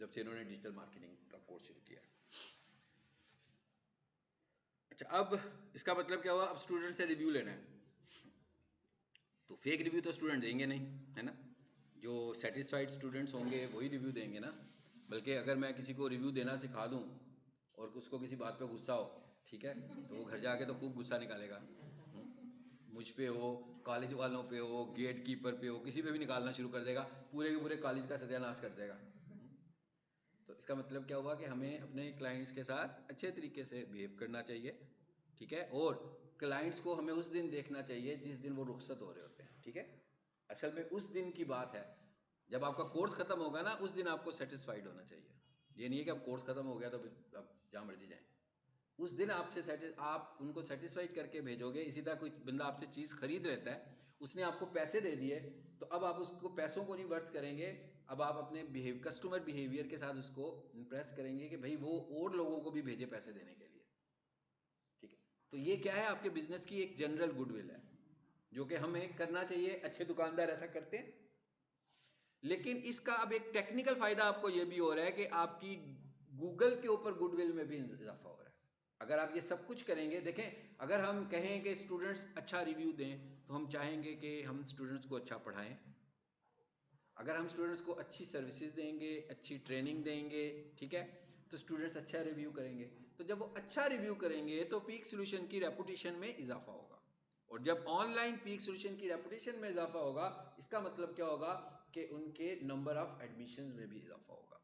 जब से इन्होंने डिजिटल मार्केटिंग का कोर्स शुरू किया। अच्छा, अब इसका मतलब क्या हुआ, अब स्टूडेंट से रिव्यू लेना है तो फेक रिव्यू तो स्टूडेंट देंगे नहीं, है ना। जो सेटिस्फाइड स्टूडेंट्स होंगे वही रिव्यू देंगे ना। बल्कि अगर मैं किसी को रिव्यू देना सिखा दूं और उसको किसी बात पे गुस्सा हो, ठीक है, तो वो घर जाके तो खूब गुस्सा निकालेगा। मुझ पे हो, कॉलेज वालों पे हो, गेट कीपर पे हो, किसी पे भी निकालना शुरू कर देगा, पूरे के पूरे कॉलेज का सत्यानाश कर देगा। तो इसका मतलब क्या हुआ कि हमें अपने क्लाइंट्स के साथ अच्छे तरीके से बिहेव करना चाहिए, ठीक है। और क्लाइंट्स को हमें उस दिन देखना चाहिए जिस दिन वो रुखसत हो रहे होते हैं, ठीक है। असल में उस दिन की बात है, जब आपका कोर्स खत्म होगा ना, उस दिन आपको सेटिस्फाइड होना चाहिए। ये नहीं है कि अब कोर्स खत्म हो गया तो अब जहाँ मर्जी जाएं। उस दिन आप उनको सेटिस्फाइड करके भेजोगे। इसी तरह कोई बंदा आपसे चीज़ खरीद लेता है, उसने आपको पैसे दे दिए, तो अब आप उसको पैसों को नहीं वर्थ करेंगे, अब आप अपने कस्टमर बिहेवियर के साथ उसको इम्प्रेस करेंगे कि भाई वो और लोगों को भी भेजे पैसे देने के लिए, ठीक है। तो ये क्या है, आपके बिजनेस की एक जनरल गुडविल है जो कि हमें करना चाहिए। अच्छे दुकानदार ऐसा करते हैं। लेकिन इसका अब एक टेक्निकल फायदा आपको यह भी हो रहा है कि आपकी गूगल के ऊपर गुडविल में भी इजाफा हो रहा है अगर आप ये सब कुछ करेंगे। देखें, अगर हम कहें कि स्टूडेंट्स अच्छा रिव्यू दें तो हम चाहेंगे कि हम स्टूडेंट्स को अच्छा पढ़ाएं। अगर हम स्टूडेंट्स को अच्छी सर्विसेज देंगे, अच्छी ट्रेनिंग देंगे, ठीक है, तो स्टूडेंट्स अच्छा रिव्यू करेंगे। तो जब वो अच्छा रिव्यू करेंगे तो पीक सॉल्यूशन की रेपुटेशन में इजाफा होगा। और जब ऑनलाइन पीक सॉल्यूशन की रेपुटेशन में इजाफा होगा, इसका मतलब क्या होगा कि उनके नंबर ऑफ एडमिशंस में भी इजाफा होगा।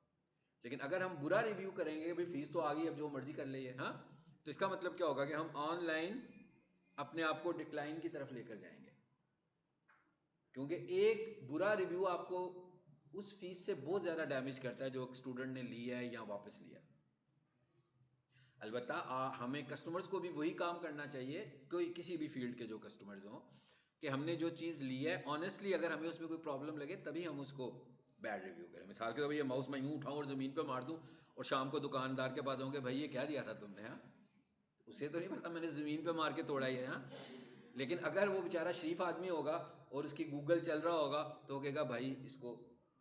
लेकिन अगर हम बुरा रिव्यू करेंगे, भाई फीस तो आ गई, अब जो मर्जी कर ले, हाँ, तो इसका मतलब क्या होगा कि हम ऑनलाइन अपने आप को डिक्लाइन की तरफ लेकर जाएंगे। क्योंकि एक बुरा रिव्यू आपको उस फीस से बहुत ज़्यादा डैमेज करता है जो स्टूडेंट ने ली है या वापस लिया। अलबत्ता हमें कस्टमर्स को भी वही काम करना चाहिए, कोई किसी भी फील्ड के जो कस्टमर्स हों, कि हमने जो चीज़ ली है ऑनेस्टली, अगर हमें उसमें कोई प्रॉब्लम लगे तभी हम उसको बैड रिव्यू करें। मिसाल के तौर पर ये माउस मैं यूँ उठाऊँ और ज़मीन पर मार दूँ और शाम को दुकानदार के पास जाऊँ कि भाई ये क्या दिया था तुमने, हाँ, उसे तो नहीं पता मैंने ज़मीन पे मार के तोड़ा ही है, हाँ। लेकिन अगर वो बेचारा शरीफ आदमी होगा और उसकी गूगल चल रहा होगा तो वो कहेगा भाई इसको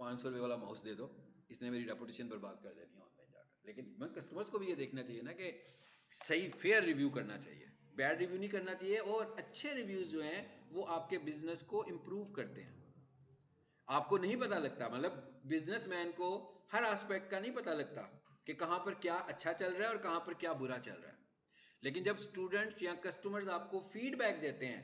500 रुपये वाला माउस दे दो, इसने मेरी रेपुटेशन बर्बाद कर देनी है ऑनलाइन जाकर। लेकिन मैं कस्टमर्स को भी ये देखना चाहिए ना कि सही फेयर रिव्यू करना चाहिए, बैड रिव्यू नहीं करना चाहिए। और अच्छे रिव्यूज़ जो हैं वो आपके बिजनेस को इम्प्रूव करते हैं। आपको नहीं पता लगता, मतलब बिजनेसमैन को हर एस्पेक्ट का नहीं पता लगता कि कहाँ पर क्या अच्छा चल रहा है और कहाँ पर क्या बुरा चल रहा है। लेकिन जब स्टूडेंट्स या कस्टमर्स आपको फीडबैक देते हैं,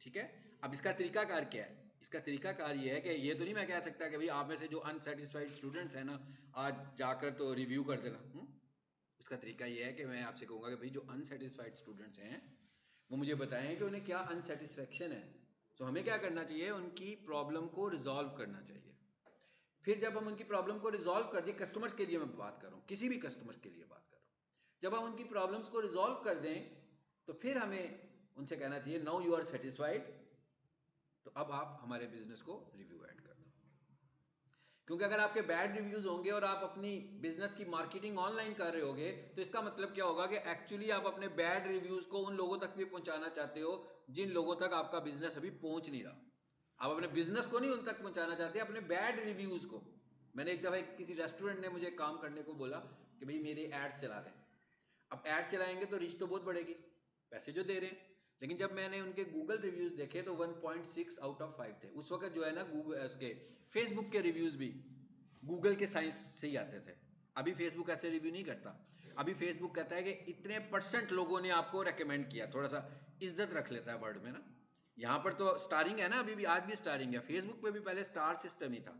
ठीक है, अब इसका तरीकाकार क्या है? इसका तरीकाकार ये है कि ये तो नहीं मैं कह सकता कि भाई आप में से जो अनसेटिस्फाइड स्टूडेंट्स हैं ना, आज जाकर तो रिव्यू कर देना। उसका तरीका ये है कि मैं आपसे कहूँगा कि भाई जो अनसेटिस्फाइड स्टूडेंट्स हैं वो मुझे बताएं कि उन्हें क्या अनसेटिस्फैक्शन है। तो हमें क्या करना चाहिए, उनकी प्रॉब्लम को रिजॉल्व करना चाहिए। फिर जब हम उनकी प्रॉब्लम को रिजॉल्व कर दें, कस्टमर्स के लिए मैं बात कर रहा हूँ, किसी भी कस्टमर के लिए बात कर रहा हूँ, जब हम उनकी प्रॉब्लम्स को रिजॉल्व कर दें तो फिर हमें उनसे कहना चाहिए नाउ यू आर सेटिस्फाइड, तो अब आप हमारे बिजनेस को रिव्यू ऐड कर दो। क्योंकि अगर आपके बैड रिव्यूज होंगे और आप अपनी बिजनेस की मार्केटिंग ऑनलाइन कर रहे होगे तो इसका मतलब क्या होगा कि एक्चुअली आप अपने बैड रिव्यूज को उन लोगों तक भी पहुंचाना चाहते हो जिन लोगों तक आपका बिजनेस अभी पहुंच नहीं रहा। आप अपने बिजनेस को नहीं उन तक पहुंचाना चाहते, अपने बैड रिव्यूज को। मैंने एक दफा किसी रेस्टोरेंट ने मुझे काम करने को बोला कि भाई मेरे एड्स चला दें। अब एड चलाएंगे तो रीच तो बहुत बढ़ेगी, पैसे जो दे रहे हैं। लेकिन जब मैंने उनके गूगल रिव्यूज देखे तो 1.6 आउट ऑफ 5 थे। उस वक्त जो है ना गूगल उसके फेसबुक के रिव्यूज भी गूगल के साइंस से ही आते थे। अभी फेसबुक ऐसे रिव्यू नहीं करता। अभी फेसबुक कहता है कि इतने % लोगों ने आपको रेकमेंड किया, थोड़ा सा इज्जत रख लेता है वर्ड में ना। यहाँ पर तो स्टारिंग है ना, अभी भी आज भी स्टारिंग है। फेसबुक पे भी पहले स्टार सिस्टम ही था।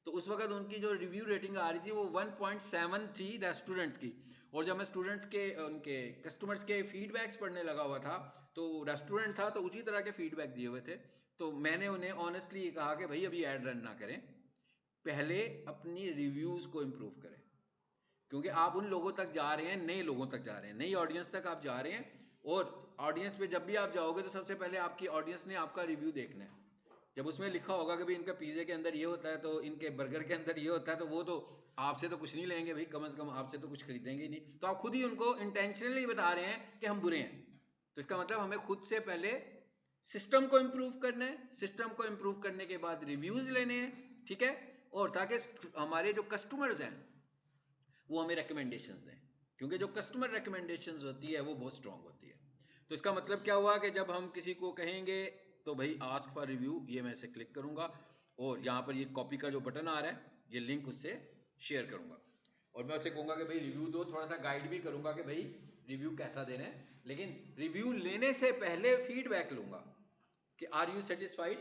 तो उस वक्त उनकी जो रिव्यू रेटिंग आ रही थी वो 1.7 थी रेस्टोरेंट्स की। और जब मैं स्टूडेंट्स के उनके कस्टमर्स के फीडबैक्स पढ़ने लगा हुआ था तो रेस्टोरेंट था तो उसी तरह के फीडबैक दिए हुए थे। तो मैंने उन्हें ऑनेस्टली कहा कि भाई अभी ऐड रन ना करें, पहले अपनी रिव्यूज़ को इम्प्रूव करें। क्योंकि आप उन लोगों तक जा रहे हैं, नए लोगों तक जा रहे हैं, नई ऑडियंस तक आप जा रहे हैं। और ऑडियंस पे जब भी आप जाओगे तो सबसे पहले आपकी ऑडियंस ने आपका रिव्यू देखना है। जब उसमें लिखा होगा कि भाई इनका पिज़्ज़े के अंदर ये होता है तो इनके बर्गर के अंदर ये होता है, तो वो तो आपसे तो कुछ नहीं लेंगे भाई, कम से कम आपसे तो कुछ खरीदेंगे ही नहीं। तो आप खुद ही उनको इंटेंशनली बता रहे हैं कि हम बुरे हैं। तो इसका मतलब हमें खुद से पहले सिस्टम को इम्प्रूव करना है, सिस्टम को इम्प्रूव करने के बाद रिव्यूज लेने हैं, ठीक है। और ताकि हमारे जो कस्टमर्स हैं वो हमें रिकमेंडेशंस दें, क्योंकि जो कस्टमर रिकमेंडेशंस होती है वो बहुत स्ट्रांग होती है। तो इसका मतलब क्या हुआ कि जब हम किसी को कहेंगे तो भाई आस्क फॉर रिव्यू, ये मैं इसे क्लिक करूंगा और यहाँ पर ये कॉपी का जो बटन आ रहा है ये लिंक उससे शेयर करूंगा और मैं उससे कहूँगा कि भाई रिव्यू दो, थोड़ा सा गाइड भी करूंगा कि भाई रिव्यू कैसा देना है, लेकिन रिव्यू लेने से पहले फीडबैक लूंगा कि आर यू सेटिस्फाइड,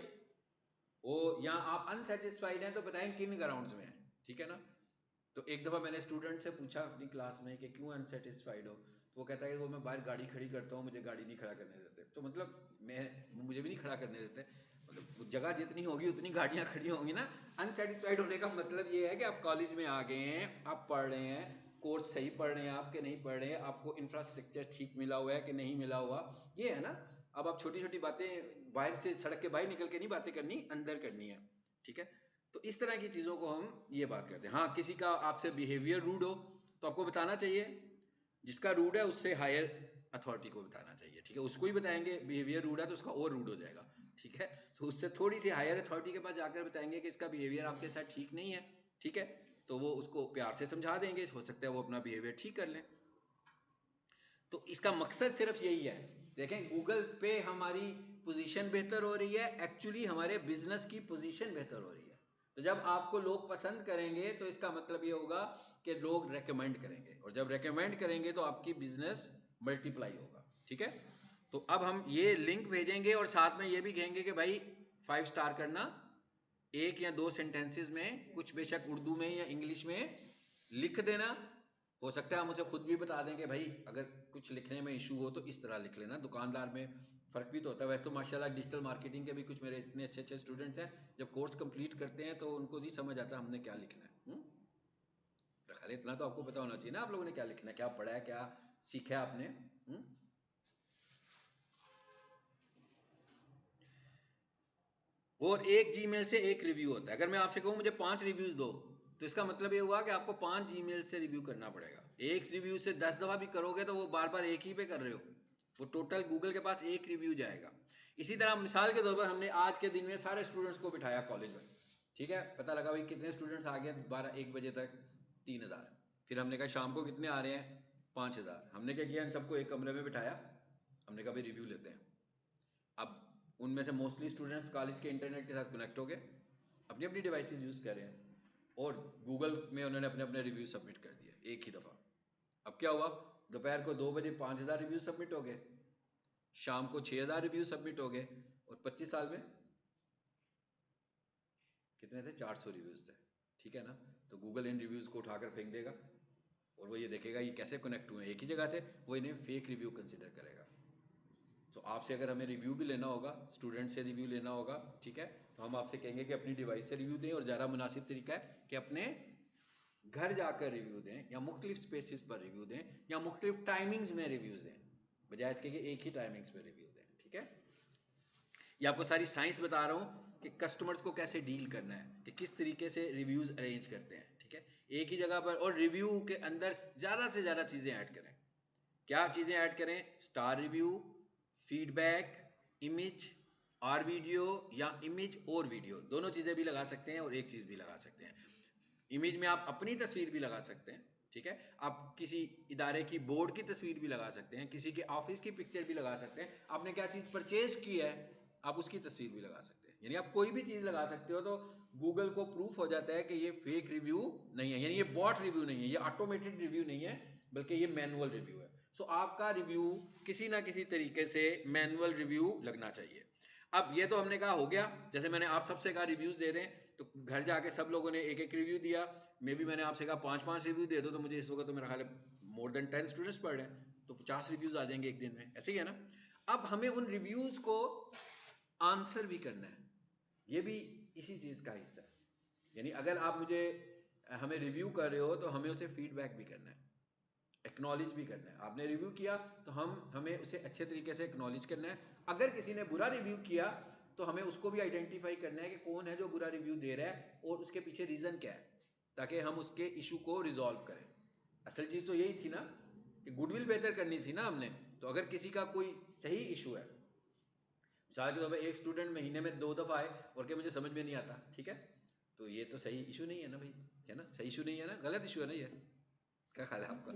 ओ या आप अनसेटिस्फाइड हैं तो बताएं किन ग्राउंड्स में है, ठीक है ना। तो एक दफ़ा मैंने स्टूडेंट से पूछा अपनी क्लास में कि क्यों अनसेटिस्फाइड हो, तो वो कहता है कि वो मैं बाहर गाड़ी खड़ी करता हूँ, मुझे गाड़ी नहीं खड़ा करने देते। तो मतलब मुझे भी नहीं खड़ा करने देते, मतलब जगह जितनी होगी उतनी गाड़ियाँ खड़ी होंगी ना। अनसेटिस्फाइड होने का मतलब ये है कि आप कॉलेज में आ गए हैं, आप पढ़ रहे हैं, कोर्स सही पढ़ रहे हैं आप कि नहीं पढ़ रहे हैं, आपको इंफ्रास्ट्रक्चर ठीक मिला हुआ है कि नहीं मिला हुआ, ये है ना। अब आप छोटी छोटी बातें बाहर से, सड़क के बाहर निकल के नहीं बातें करनी, अंदर करनी है, ठीक है। तो इस तरह की चीज़ों को हम ये बात करते हैं। हाँ, किसी का आपसे बिहेवियर रूड हो तो आपको बताना चाहिए, जिसका रूड है उससे हायर अथॉरिटी को बताना चाहिए, ठीक है। उसको ही बताएंगे, बिहेवियर रूड है तो उसका और रूड हो जाएगा, ठीक है। तो उससे थोड़ी सी हायर अथॉरिटी के पास जाकर बताएंगे कि इसका बिहेवियर आपके साथ ठीक नहीं है, ठीक है। तो वो उसको प्यार से समझा देंगे, हो सकता है वो अपना बिहेवियर ठीक कर लें। तो इसका मकसद सिर्फ यही है। देखें, गूगल पे हमारी पोजीशन बेहतर हो रही है, एक्चुअली हमारे बिजनेस की पोजीशन बेहतर हो रही है। तो जब आपको लोग पसंद करेंगे तो इसका मतलब ये होगा कि लोग रेकमेंड करेंगे, और जब रेकमेंड करेंगे तो आपकी बिजनेस मल्टीप्लाई होगा, ठीक है। तो अब हम ये लिंक भेजेंगे और साथ में ये भी कहेंगे कि भाई 5 स्टार करना, एक या दो सेंटेंसेस में कुछ बेशक उर्दू में या इंग्लिश में लिख देना। हो सकता है हम उसे खुद भी बता दें कि भाई अगर कुछ लिखने में इशू हो तो इस तरह लिख लेना। दुकानदार में फ़र्क भी तो होता है। वैसे तो माशाल्लाह डिजिटल मार्केटिंग के भी कुछ मेरे इतने अच्छे अच्छे स्टूडेंट्स हैं, जब कोर्स कंप्लीट करते हैं तो उनको जी समझ आता है हमने क्या लिखना है। खाली इतना तो आपको पता होना चाहिए ना आप लोगों ने क्या लिखना है, क्या पढ़ा है, क्या सीखा है आपने। और एक जीमेल से एक रिव्यू होता है। अगर मैं आपसे कहूँ मुझे 5 रिव्यूज दो, तो इसका मतलब ये हुआ कि आपको 5 जीमेल से रिव्यू करना पड़ेगा। एक रिव्यू से 10 दफ़ा भी करोगे तो वो बार बार एक ही पे कर रहे हो, वो टोटल गूगल के पास एक रिव्यू जाएगा। इसी तरह मिसाल के तौर पर हमने आज के दिन में सारे स्टूडेंट्स को बिठाया कॉलेज में, ठीक है। पता लगा भाई कितने स्टूडेंट्स आ गए 12-1 बजे तक, 3000। फिर हमने कहा शाम को कितने आ रहे हैं, 5000। हमने क्या किया, इन सबको एक कमरे में बिठाया, हमने कहा भाई रिव्यू लेते हैं। अब उनमें से मोस्टली स्टूडेंट्स कॉलेज के इंटरनेट के साथ कनेक्ट हो गए, अपनी अपनी डिवाइसेस यूज़ कर रहे हैं, और गूगल में उन्होंने अपने अपने रिव्यू सबमिट कर दिए एक ही दफ़ा। अब क्या हुआ, दोपहर को 2 बजे 5000 रिव्यू सबमिट हो गए, शाम को 6000 रिव्यू सबमिट हो गए, और 25 साल में कितने थे, 400 रिव्यूज़ थे, ठीक है ना। तो गूगल इन रिव्यूज़ को उठाकर फेंक देगा और वो ये देखेगा ये कैसे कनेक्ट हुए एक ही जगह से, वो इन्हें फेक रिव्यू कंसिडर करेगा। तो आपसे अगर हमें रिव्यू भी लेना होगा, स्टूडेंट से रिव्यू लेना होगा, ठीक है, तो हम आपसे कहेंगे कि अपनी डिवाइस से रिव्यू दें, और ज़्यादा मुनासिब तरीका है कि अपने घर जाकर रिव्यू दें, या मुख्तलिफ स्पेसिस पर रिव्यू दें, या मुख्तलिफ टाइमिंग्स में रिव्यूज़ दें, बजाय इसके कि एक ही टाइमिंग्स पर रिव्यू दें, ठीक है। ये आपको सारी साइंस बता रहा हूँ कि कस्टमर्स को कैसे डील करना है, कि किस तरीके से रिव्यूज़ अरेंज करते हैं, ठीक है, एक ही जगह पर। और रिव्यू के अंदर ज़्यादा से ज़्यादा चीज़ें ऐड करें। क्या चीज़ें ऐड करें, स्टार रिव्यू, फीडबैक, इमेज और वीडियो, या इमेज और वीडियो, दोनों चीज़ें भी लगा सकते हैं और एक चीज़ भी लगा सकते हैं। इमेज में आप अपनी तस्वीर भी लगा सकते हैं, ठीक है, आप किसी इदारे की बोर्ड की तस्वीर भी लगा सकते हैं, किसी के ऑफिस की पिक्चर भी लगा सकते हैं, आपने क्या चीज़ परचेज की है आप उसकी तस्वीर भी लगा सकते हैं। यानी आप कोई भी चीज़ लगा सकते हो, तो गूगल को प्रूफ हो जाता है कि ये फेक रिव्यू नहीं है, यानी ये बॉट रिव्यू नहीं है, ये ऑटोमेटेड रिव्यू नहीं है, बल्कि ये मैनुअल रिव्यू है। सो आपका रिव्यू किसी ना किसी तरीके से मैनुअल रिव्यू लगना चाहिए। अब ये तो हमने कहा हो गया, जैसे मैंने आप सबसे कहा रिव्यूज़ दे दें, तो घर जाके सब लोगों ने एक एक रिव्यू दिया। मे भी मैंने आपसे कहा 5-5 रिव्यू दे दो, तो मुझे इस वक्त तो मेरा ख्याल है मोर देन 10 स्टूडेंट्स पढ़ रहे हैं, तो 50 रिव्यूज़ आ जाएंगे एक दिन में, ऐसे ही है ना। अब हमें उन रिव्यूज़ को आंसर भी करना है, ये भी इसी चीज़ का हिस्सा है। यानी अगर आप मुझे हमें रिव्यू कर रहे हो तो हमें उसे फीडबैक भी करना है, एक्नॉलेज भी करना है। आपने रिव्यू किया तो हमें उसे अच्छे तरीके से एक्नॉलेज करना है। अगर किसी ने बुरा रिव्यू किया तो हमें उसको भी आइडेंटिफाई करना है कि कौन है जो बुरा रिव्यू दे रहा है और उसके पीछे रीज़न क्या है, ताकि हम उसके इशू को रिजॉल्व करें। असल चीज़ तो यही थी ना कि गुडविल बेहतर करनी थी ना हमने। तो अगर किसी का कोई सही इशू है, मिसाल के तौर पर एक स्टूडेंट महीने में 2 दफ़ा आए और कि मुझे समझ में नहीं आता, ठीक है, तो ये तो सही इशू नहीं है ना भाई, है ना, सही इशू नहीं है ना, गलत इशू है ना ये, क्या ख्याल है आपका?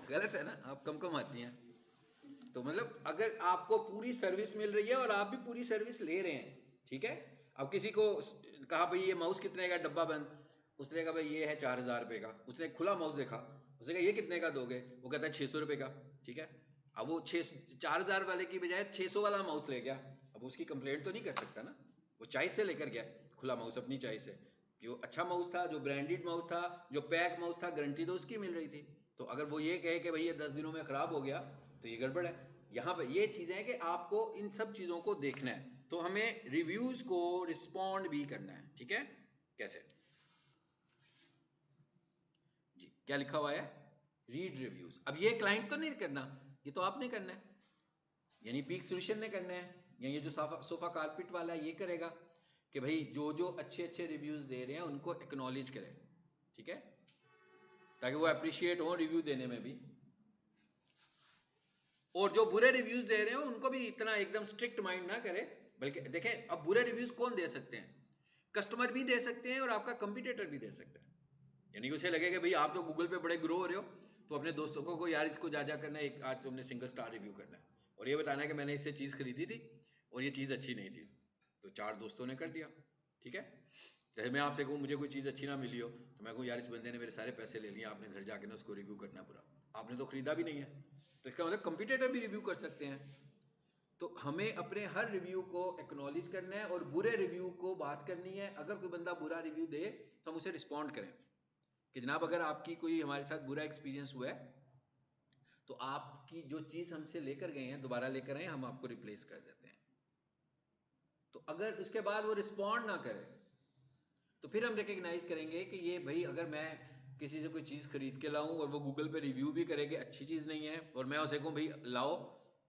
गलत है ना, आप कम कम आती हैं। तो मतलब अगर आपको पूरी सर्विस मिल रही है और आप भी पूरी सर्विस ले रहे हैं, ठीक है। अब किसी को कहा भाई ये माउस कितने का, डब्बा बंद, उसने कहा भाई ये है 4,000 रुपये का, उसने खुला माउस देखा, उसने कहा ये कितने का दोगे, वो कहता है 600 रुपये का, ठीक है। अब वो 4,000 वाले की बजाय 600 वाला माउस ले गया, अब उसकी कंप्लेंट तो नहीं कर सकता ना, वो चॉइस से लेकर गया खुला माउस, अपनी चॉइस से, जो अच्छा माउस था, जो ब्रांडेड माउस था, जो पैक माउस था, गारंटी तो उसकी मिल रही थी। तो अगर वो ये कहे कि भाई ये 10 दिनों में खराब हो गया, तो ये गड़बड़ है। यहाँ पे ये चीजें हैं कि आपको इन सब चीजों को देखना है, तो हमें रिव्यूज को रिस्पॉन्ड भी करना है, ठीक है। कैसे जी, क्या लिखा हुआ है, रीड रिव्यूज। अब ये क्लाइंट तो नहीं करना, ये तो आपने करना है, यानी पीक सोल्यूशन ने करना है, या ये जो सोफा कारपेट वाला है ये करेगा कि भाई जो जो अच्छे अच्छे रिव्यूज दे रहे हैं उनको एक्नॉलेज करें, ठीक है, ताकि वो अप्रिशिएट हो रिव्यू देने में भी। और जो बुरे रिव्यूज दे रहे हो उनको भी इतना एकदम स्ट्रिक्ट माइंड ना करे, बल्कि देखें अब बुरे रिव्यूज कौन दे सकते हैं, कस्टमर भी दे सकते हैं और आपका कंपटीटर भी दे सकता है। यानी कि उसे लगे कि भाई आप तो गूगल पे बड़े ग्रो हो रहे हो, तो अपने दोस्तों को यार इसको जा जा करना है, एक आज तुमने सिंगल स्टार रिव्यू करना है और ये बताना है कि मैंने इससे चीज़ खरीदी थी और ये चीज़ अच्छी नहीं थी, तो 4 दोस्तों ने कर दिया, ठीक है। जैसे मैं आपसे कहूँ मुझे कोई चीज़ अच्छी ना मिली हो, तो मैं कहूँ यार इस बंदे ने मेरे सारे पैसे ले लिए, आपने घर जाके ना उसको रिव्यू करना पूरा, आपने तो खरीदा भी नहीं है, तो इसका मतलब कंपटीटर भी रिव्यू कर सकते हैं। तो हमें अपने हर रिव्यू को एक्नॉलेज करना है और बुरे रिव्यू को बात करनी है। अगर कोई बंदा बुरा रिव्यू दे तो हम उसे रिस्पॉन्ड करें कि जनाब अगर आपकी कोई हमारे साथ बुरा एक्सपीरियंस हुआ है तो आपकी जो चीज़ हमसे लेकर गए हैं दोबारा लेकर आए, हम आपको रिप्लेस कर देते हैं। तो अगर उसके बाद वो रिस्पॉन्ड ना करे तो फिर हम रिकग्नाइज करेंगे कि ये भाई अगर मैं किसी से कोई चीज़ खरीद के लाऊं और वो गूगल पे रिव्यू भी करे कि अच्छी चीज़ नहीं है और मैं उसे कहूँ भाई लाओ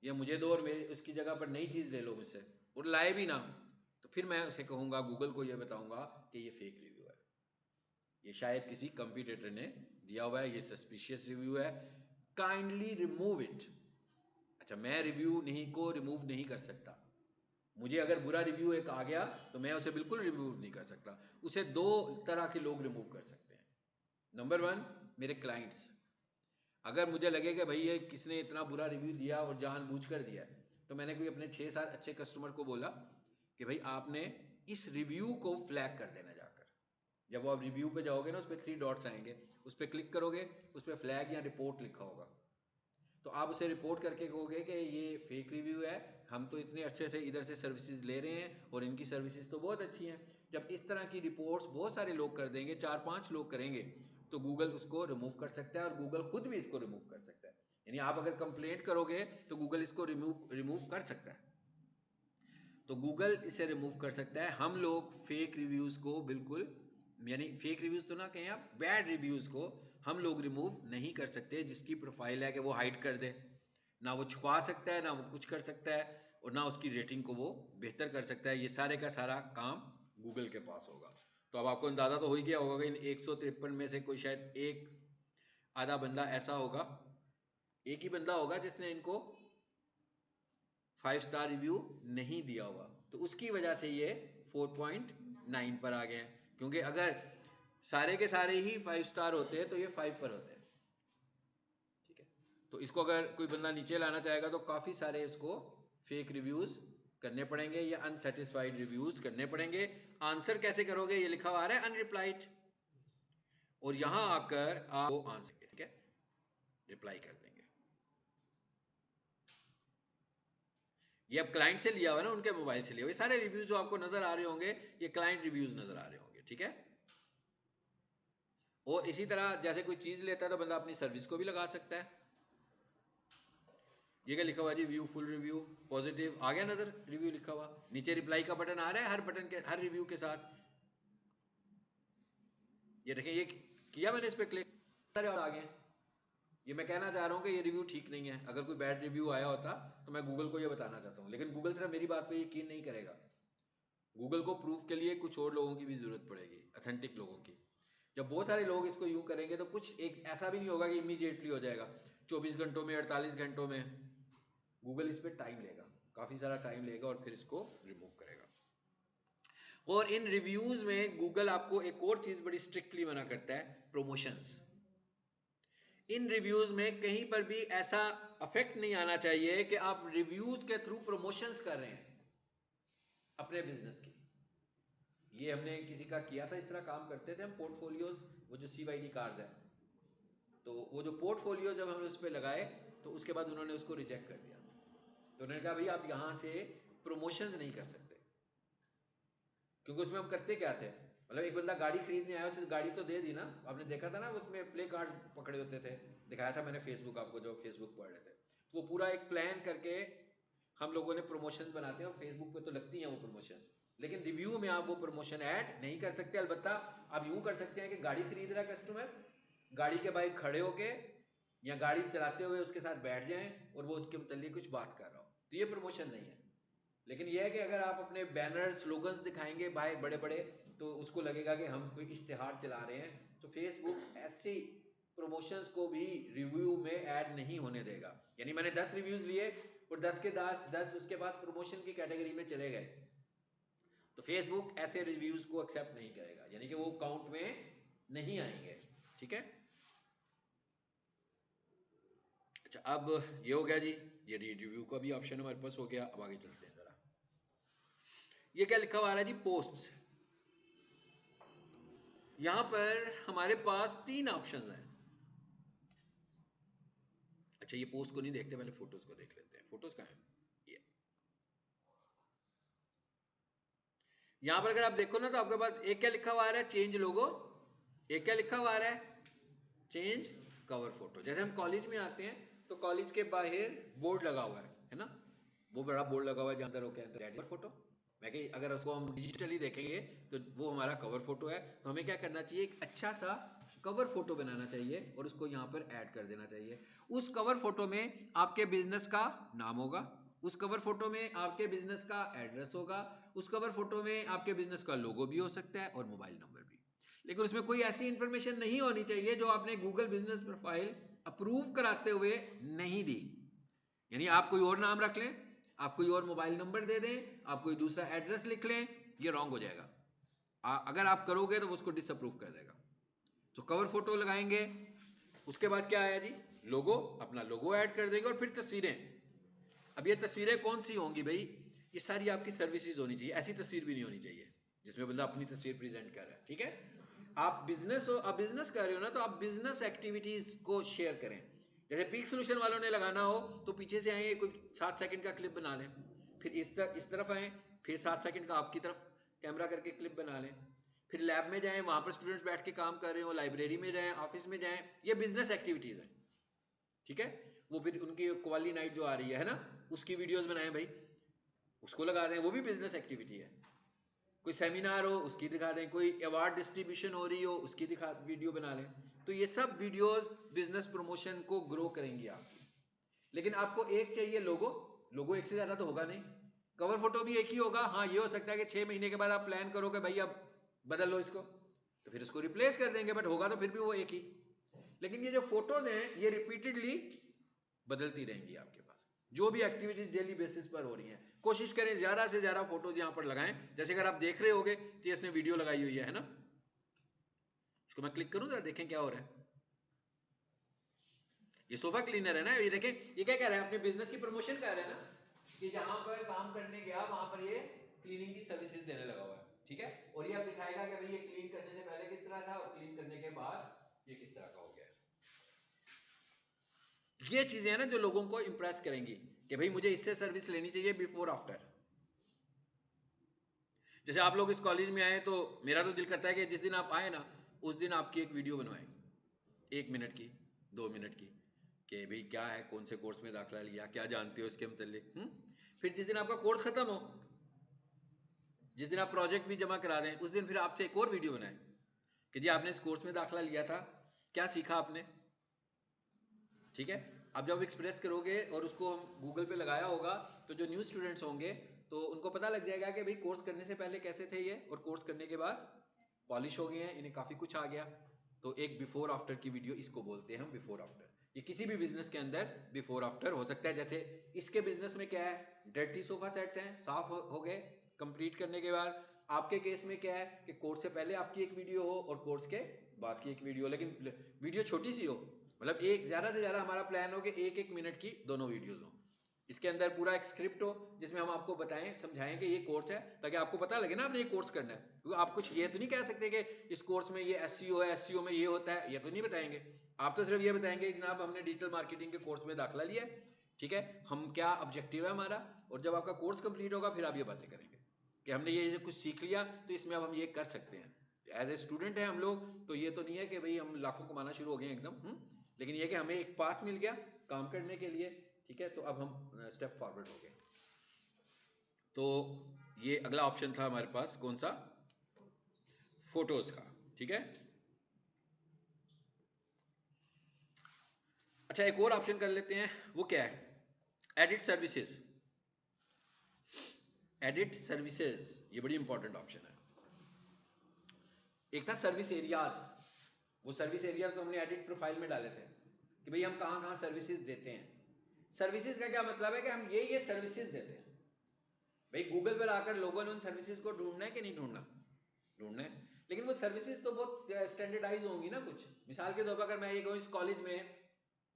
या मुझे दो और मेरी उसकी जगह पर नई चीज़ ले लो मुझसे और लाए भी ना, तो फिर मैं उसे कहूँगा, गूगल को ये बताऊँगा कि ये फेक रिव्यू है, ये शायद किसी कंपटीटर ने दिया हुआ है, ये सस्पिशियस रिव्यू है, काइंडली रिमूव इट। अच्छा, मैं रिव्यू नहीं को रिमूव नहीं कर सकता, मुझे अगर बुरा रिव्यू एक आ गया तो मैं उसे बिल्कुल रिमूव नहीं कर सकता। उसे दो तरह के लोग रिमूव कर सकते हैं। नंबर 1 मेरे क्लाइंट्स, अगर मुझे लगे कि भाई ये किसने इतना बुरा रिव्यू दिया और जानबूझकर दिया है, तो मैंने कोई अपने 6-7 अच्छे कस्टमर को बोला कि भाई आपने इस रिव्यू को फ्लैग कर देना जाकर। जब वो आप रिव्यू पे जाओगे ना, उस पर 3 डॉट्स आएंगे, उस पर क्लिक करोगे, उस पर फ्लैग या रिपोर्ट लिखा होगा, तो आप उसे रिपोर्ट करके कहोगे कि ये फेक रिव्यू है, हम तो इतने अच्छे से इधर से सर्विसेज ले रहे हैं और इनकी सर्विसेज तो बहुत अच्छी हैं। जब इस तरह की रिपोर्ट्स बहुत सारे लोग कर देंगे, 4-5 लोग करेंगे, तो गूगल उसको रिमूव कर सकता है और गूगल खुद भी इसको रिमूव कर सकता है। यानी आप अगर कंप्लेंट करोगे तो गूगल इसको रिमूव कर सकता है, तो गूगल इसे रिमूव कर सकता है। हम लोग फेक रिव्यूज़ को बिल्कुल, यानी फेक रिव्यूज़ तो ना कहें आप, बैड रिव्यूज़ को हम लोग रिमूव नहीं कर सकते। जिसकी प्रोफाइल है कि वो हाइड कर दे, ना वो छुपा सकता है, ना वो कुछ कर सकता है, और ना उसकी रेटिंग को वो बेहतर कर सकता है। ये सारे का सारा काम गूगल के पास होगा। तो अब आपको अंदाज़ा तो हो ही गया होगा कि इन 153 में से कोई शायद एक आधा बंदा ऐसा होगा, एक ही बंदा होगा जिसने इनको 5 स्टार रिव्यू नहीं दिया हुआ, तो उसकी वजह से ये 4.9 पर आ गए हैं। क्योंकि अगर सारे के सारे ही 5 स्टार होते हैं तो ये 5 पर होते हैं, ठीक है। तो इसको अगर कोई बंदा नीचे लाना चाहेगा तो काफ़ी सारे इसको फेक रिव्यूज़ करने पड़ेंगे या अनसेटिस्फाइड रिव्यूज़ करने पड़ेंगे। आंसर कैसे करोगे, ये लिखा हुआ आ रहा है अनरिप्लाइड, और यहां आकर आप वो आंसर, ठीक है, रिप्लाई कर देंगे। ये अब क्लाइंट से लिया हुआ है ना, उनके मोबाइल से लिया हुआ, ये सारे रिव्यूज जो आपको नजर आ रहे होंगे ये क्लाइंट रिव्यूज नजर आ रहे होंगे, ठीक है। और इसी तरह जैसे कोई चीज लेता है तो बंदा अपनी सर्विस को भी लगा सकता है। ये क्या लिखा हुआ जी, व्यू फुल रिव्यू पॉजिटिव आ गया नजर, रिव्यू लिखा हुआ, नीचे रिप्लाई का बटन आ रहा है हर बटन के, हर रिव्यू के साथ। ये देखें, ये किया मैंने, इस पर क्लिक, सारे आ गए। ये मैं कहना चाह रहा हूँ कि ये रिव्यू ठीक नहीं है। अगर कोई बैड रिव्यू आया होता तो मैं गूगल को ये बताना चाहता हूँ, लेकिन गूगल सिर्फ मेरी बात पे यकीन नहीं करेगा। गूगल को प्रूफ के लिए कुछ और लोगों की भी जरूरत पड़ेगी, अथेंटिक लोगों की। जब बहुत सारे लोग इसको यूं करेंगे तो कुछ एक ऐसा भी नहीं होगा कि इमीडिएटली हो जाएगा, 24 घंटों में, 48 घंटों में। गूगल इस पर टाइम लेगा, काफ़ी सारा टाइम लेगा और फिर इसको रिमूव करेगा। और इन रिव्यूज में गूगल आपको एक और चीज बड़ी स्ट्रिक्टली मना करता है, प्रमोशंस। इन रिव्यूज में कहीं पर भी ऐसा अफेक्ट नहीं आना चाहिए कि आप रिव्यूज के थ्रू प्रमोशंस कर रहे हैं अपने बिजनेस की। ये हमने किसी का किया था, इस तरह काम करते थे हम, पोर्टफोलियोज, वो जो CYD कार्स है, तो वो जो पोर्टफोलियो जब हमने उस पर लगाए तो उसके बाद उन्होंने उसको रिजेक्ट कर दिया। तो उन्होंने कहा भाई आप यहां से प्रमोशंस नहीं कर सकते, क्योंकि उसमें हम करते क्या थे, मतलब एक बंदा गाड़ी खरीदने आया, उसे गाड़ी तो दे दी ना, आपने देखा था ना उसमें प्ले कार्ड पकड़े होते थे, दिखाया था मैंने फेसबुक, आपको जो फेसबुक पढ़ रहे थे, तो वो पूरा एक प्लान करके हम लोगों ने प्रमोशंस बनाते हैं, और फेसबुक पे तो लगती हैं वो प्रमोशंस, लेकिन रिव्यू में आप वो प्रमोशन ऐड नहीं कर सकते। अलबत्ता आप यूं कर सकते हैं कि गाड़ी खरीद रहा है कस्टमर, गाड़ी के बाहर खड़े होके या गाड़ी चलाते हुए उसके साथ बैठ जाएं और वो उसके मुतालिक कुछ बात कर रहा हो, तो ये प्रमोशन नहीं है। लेकिन यह है कि अगर आप अपने बैनर स्लोगन्स दिखाएंगे बाहर बड़े बड़े, तो उसको लगेगा कि हम कोई इश्तिहार चला रहे हैं, तो फेसबुक ऐसी प्रमोशंस को भी रिव्यू में ऐड नहीं होने देगा। यानी मैंने 10 रिव्यूज लिए और 10 के 10 उसके पास प्रमोशन की कैटेगरी में चले गए, तो फेसबुक ऐसे रिव्यूज को एक्सेप्ट नहीं करेगा, यानी कि वो काउंट में नहीं आएंगे। ठीक है, अच्छा अब ये हो गया जी, ये रिव्यू का भी ऑप्शन हमारे पास हो गया। अब आगे चलते हैं जरा, ये क्या लिखा हुआ आ रहा है जी, पोस्ट्स। यहां पर हमारे पास 3 ऑप्शंस हैं। अच्छा ये पोस्ट को नहीं देखते, पहले फोटोज को देख लेते हैं। फोटोज कहां है, ये यहां पर अगर आप देखो ना, तो आपके पास एक क्या लिखा हुआ आ रहा है, चेंज लोगो, एक क्या लिखा हुआ आ रहा है, चेंज कवर फोटो। जैसे हम कॉलेज में आते हैं तो कॉलेज के बाहर बोर्ड लगा हुआ है ना, वो बड़ा बोर्ड लगा हुआ है जहां अंदर होके कवर फोटो। मैं कि अगर उसको हम डिजिटली देखेंगे तो वो हमारा कवर फोटो है, तो हमें क्या करना चाहिए, एक अच्छा सा कवर फोटो बनाना चाहिए और उसको यहाँ पर ऐड कर देना चाहिए। उस कवर फोटो में आपके बिजनेस का नाम होगा, उस कवर फोटो में आपके बिजनेस का एड्रेस होगा, उस कवर फोटो में आपके बिजनेस का लोगो भी हो सकता है और मोबाइल नंबर भी। लेकिन उसमें कोई ऐसी इंफॉर्मेशन नहीं होनी चाहिए जो आपने गूगल बिजनेस प्रोफाइल अप्रूव कराते हुए नहीं दी। यानी आप कोई और नाम रख लें, आप कोई और मोबाइल नंबर दे दें, आप कोई दूसरा एड्रेस लिख लें, ये रॉन्ग हो जाएगा। अगर आप करोगे तो उसको डिसअप्रूव कर देगा। तो कवर फोटो लगाएंगे, उसके बाद क्या आया जी, लोगो, अपना लोगो ऐड कर देंगे और फिर तस्वीरें। अब ये तस्वीरें कौन सी होंगी भाई, ये सारी आपकी सर्विसेज होनी चाहिए। ऐसी तस्वीर भी नहीं होनी चाहिए जिसमें बंदा अपनी तस्वीर प्रेजेंट कर रहा है। ठीक है, आप बिजनेस हो, आप बिजनेस कर रहे हो ना, तो आप बिजनेस एक्टिविटीज को शेयर करें। जैसे पीक सोल्यूशन वालों ने लगाना हो तो पीछे से आए कोई 7 सेकंड का क्लिप बना लें, फिर इस तरफ आए, फिर 7 सेकंड का आपकी तरफ कैमरा करके क्लिप बना लें, फिर लैब में जाएं, वहां पर स्टूडेंट्स बैठ के काम कर रहे हो, लाइब्रेरी में जाएं, ऑफिस में जाएं, ये बिजनेस एक्टिविटीज हैं। ठीक है, वो फिर उनकी क्वाली नाइट जो आ रही है ना, उसकी वीडियोस बनाएं भाई, उसको लगा दें, वो भी बिजनेस एक्टिविटी है। कोई सेमिनार हो उसकी दिखा दें, कोई अवार्ड डिस्ट्रीब्यूशन हो रही हो उसकी दिखा वीडियो बना लें। तो ये सब वीडियोस बिजनेस प्रमोशन को ग्रो करेंगी आपकी। लेकिन आपको एक चाहिए लोगो, लोगो एक से ज्यादा तो होगा नहीं, कवर फोटो भी एक ही होगा। हाँ ये हो सकता है कि 6 महीने के बाद आप प्लान करोगे भाई अब बदल लो इसको, तो फिर उसको रिप्लेस कर देंगे, बट होगा तो फिर भी वो एक ही। लेकिन ये जो फोटोज हैं ये रिपीटेडली बदलती रहेंगी आपके पास, जो भी एक्टिविटीज डेली बेसिस पर हो रही हैं। कोशिश करें ज्यादा से ज्यादा फोटोज यहां पर लगाएं। जैसे अगर आप देख रहे होगे तो इसने वीडियो लगाई हुई है ना, इसको मैं क्लिक करूं जरा देखें क्या हो रहा है। ये सोफा क्लीनर है ना, ये देखें, ये क्या कह रहा है, अपने बिजनेस की प्रमोशन कर रहा है ना, कि जहां पर काम करने गया वहां पर ये क्लीनिंग की सर्विसेज देने लगा हुआ है। ठीक है, और ये अब दिखाएगा कि भाई ये क्लीन करने से पहले किस तरह था और क्लीन करने के बाद ये किस तरह का हो गया। ये चीजें हैं ना जो लोगों को इंप्रेस करेंगी कि भाई मुझे इससे सर्विस लेनी चाहिए बिफोर आफ्टर। जैसे आप लोग इस कॉलेज में आए तो मेरा तो दिल करता है कि जिस दिन आप आए ना उस दिन आपकी एक वीडियो बनवाएं, 1 मिनट की, 2 मिनट की, कि भाई क्या है, कौन से कोर्स में दाखिला लिया, क्या जानते हो इसके मुतालिक। फिर जिस दिन आपका कोर्स खत्म हो, जिस दिन आप प्रोजेक्ट भी जमा करा रहे हैं, उस दिन फिर आपसे एक और वीडियो बनाएं कि जी आपने इस कोर्स में दाखिला लिया था, क्या सीखा आपने। ठीक है, अब जब एक्सप्रेस करोगे और उसको हम गूगल पे लगाया होगा तो जो न्यू स्टूडेंट्स होंगे तो उनको पता लग जाएगा कि भाई कोर्स करने से पहले कैसे थे ये, और कोर्स करने के बाद पॉलिश हो गए हैं, इन्हें काफी कुछ आ गया। तो एक बिफोर आफ्टर की वीडियो इसको बोलते हैं हम, बिफोर आफ्टर। ये किसी भी बिजनेस के अंदर बिफोर आफ्टर हो सकता है। जैसे इसके बिजनेस में क्या है, डर्टी सोफा सेट्स हैं, साफ हो गए कंप्लीट करने के बाद, आपके केस में क्या है कि कोर्स से पहले आपकी एक वीडियो हो और कोर्स के बाद की एक वीडियो, लेकिन वीडियो छोटी सी हो, मतलब एक ज्यादा से ज्यादा हमारा प्लान हो कि एक एक मिनट की दोनों वीडियोस हो। इसके अंदर पूरा एक स्क्रिप्ट हो जिसमें हम आपको बताएं, समझाएं कि ये कोर्स है, ताकि आपको पता लगे ना आपने ये कोर्स करना है। क्योंकि आप कुछ ये तो नहीं कह सकते कि इस कोर्स में ये एसईओ है, एसईओ में ये होता है, ये तो नहीं बताएंगे। आप तो सिर्फ ये बताएंगे जनाब हमने डिजिटल मार्केटिंग के कोर्स में दाखिला लिया है, ठीक है, हम क्या ऑब्जेक्टिव है हमारा, और जब आपका कोर्स कंप्लीट होगा फिर आप ये बातें करेंगे कि हमने ये कुछ सीख लिया तो इसमें अब हम ये कर सकते हैं। एज ए स्टूडेंट है हम लोग, तो ये तो नहीं है कि भाई हम लाखों कमाना शुरू हो गए एकदम, लेकिन ये कि हमें एक पाथ मिल गया काम करने के लिए, ठीक है, तो अब हम स्टेप फॉरवर्ड हो गए। तो ये अगला ऑप्शन था हमारे पास, कौन सा, फोटोज का, ठीक है। अच्छा, एक और ऑप्शन कर लेते हैं, वो क्या है, एडिट सर्विसेज। एडिट सर्विसेज ये बड़ी इंपॉर्टेंट ऑप्शन है। एक था सर्विस एरियाज, वो सर्विस एरियाज तो हमने एडिट प्रोफाइल में डाले थे कि भाई हम कहां कहां सर्विसेज देते हैं। सर्विसेज का क्या मतलब है कि हम ये सर्विसेज देते हैं। भाई गूगल पर आकर लोगों ने उन सर्विसेज को ढूंढना है कि नहीं ढूंढना, ढूंढना है, लेकिन वो सर्विसेज तो बहुत स्टैंडर्डाइज होंगी ना कुछ। मिसाल के तौर पर अगर मैं ये कहूँ इस कॉलेज में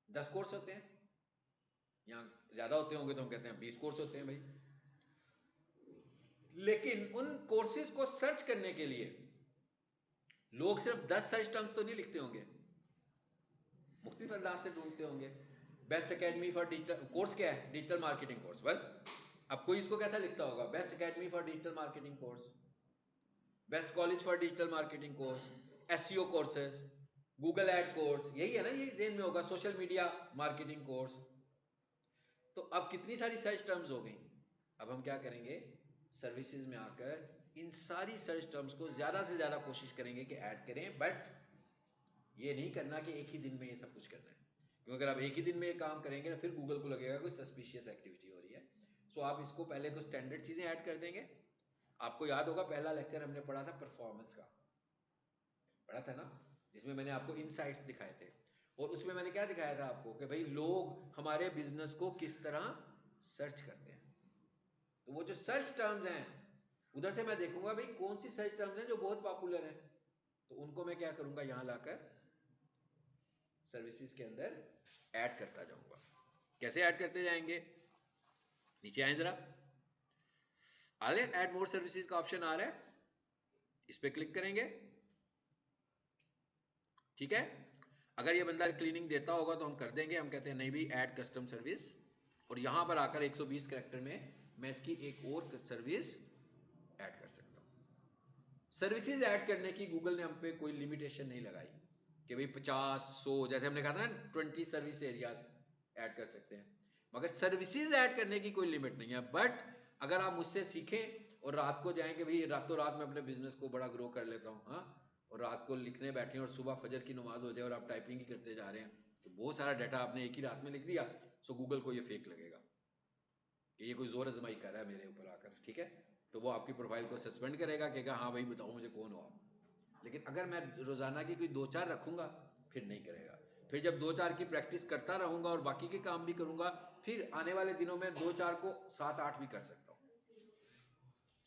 10 कोर्स होते हैं, यहाँ ज्यादा होते होंगे तो हम कहते हैं 20 कोर्स होते हैं भाई, लेकिन उन कोर्सेज को सर्च करने के लिए लोग सिर्फ 10 सर्च टर्म्स तो नहीं लिखते होंगे, मुख्तलिफ अंदाज से ढूंढते होंगे। Best academy for digital course क्या है, डिजिटल मार्केटिंग कोर्स, बस। अब कोई इसको कैसा लिखता होगा, best academy for digital marketing course, best college for digital marketing course, SEO courses, Google ad course, यही है ना, ये जेन में होगा, सोशल मीडिया मार्केटिंग कोर्स। तो अब कितनी सारी सर्च टर्म्स हो गई। अब हम क्या करेंगे, सर्विसेज में आकर इन सारी सर्च टर्म्स को ज्यादा से ज्यादा कोशिश करेंगे कि ऐड करें, बट ये नहीं करना कि एक ही दिन में ये सब कुछ करना है, क्योंकि अगर आप एक ही दिन में ये काम करेंगे तो फिर गूगल को लगेगा कोई सस्पिशियस एक्टिविटी हो रही है। सो आप इसको पहले तो स्टैंडर्ड चीजें ऐड कर देंगे। आपको याद होगा पहला लेक्चर हमने पढ़ा था परफॉर्मेंस का, पढ़ा था ना, जिसमें मैंने आपको इनसाइट्स दिखाए थे, और उसमें मैंने क्या दिखाया था आपको कि भाई लोग हमारे बिजनेस को किस तरह सर्च करते हैं। तो वो जो सर्च टर्म्स हैं उधर से मैं देखूंगा भाई कौन सी सर्च टर्म्स हैं जो बहुत पॉपुलर हैं, तो उनको मैं क्या करूंगा, यहां लाकर सर्विसेज के अंदर ऐड करता जाऊंगा। कैसे ऐड करते जाएंगे, नीचे आए जरा, आ रहे ऐड मोर सर्विसेज का ऑप्शन आ रहा है, इस पे क्लिक करेंगे, ठीक है। अगर ये बंदा क्लीनिंग देता होगा तो हम कर देंगे, हम कहते हैं नहीं भी ऐड कस्टम सर्विस, और यहां पर आकर 120 कैरेक्टर में मैं इसकी एक और सर्विस ऐड कर सकता हूं। सर्विसेज ऐड करने की गूगल ने हम पे कोई लिमिटेशन नहीं लगाई कि भाई 50 100, जैसे हमने कहा था ना 20 सर्विस एरियाज ऐड कर सकते हैं, मगर सर्विसेज ऐड करने की कोई लिमिट नहीं है। बट अगर आप मुझसे सीखें और रात को जाएं कि भाई रातों रात में अपने बिजनेस को बड़ा ग्रो कर लेता हूँ, हाँ, और रात को लिखने बैठे और सुबह फजर की नमाज हो जाए और आप टाइपिंग ही करते जा रहे हैं, तो बहुत सारा डाटा आपने एक ही रात में लिख दिया, सो गूगल को ये फेक लगेगा कि ये कोई जोर आजमाई कर रहा है मेरे ऊपर आकर, ठीक है, तो वो आपकी प्रोफाइल को सस्पेंड करेगा, कहेगा हाँ भाई बताओ मुझे कौन हो आप। लेकिन अगर मैं रोजाना की कोई 2-4 रखूंगा फिर नहीं करेगा। फिर जब 2-4 की प्रैक्टिस करता रहूंगा और बाकी के काम भी करूंगा, फिर आने वाले दिनों में 2-4 को 7-8 भी कर सकता हूँ।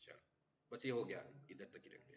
चलो बस ये हो गया, इधर तक ही रखते हैं।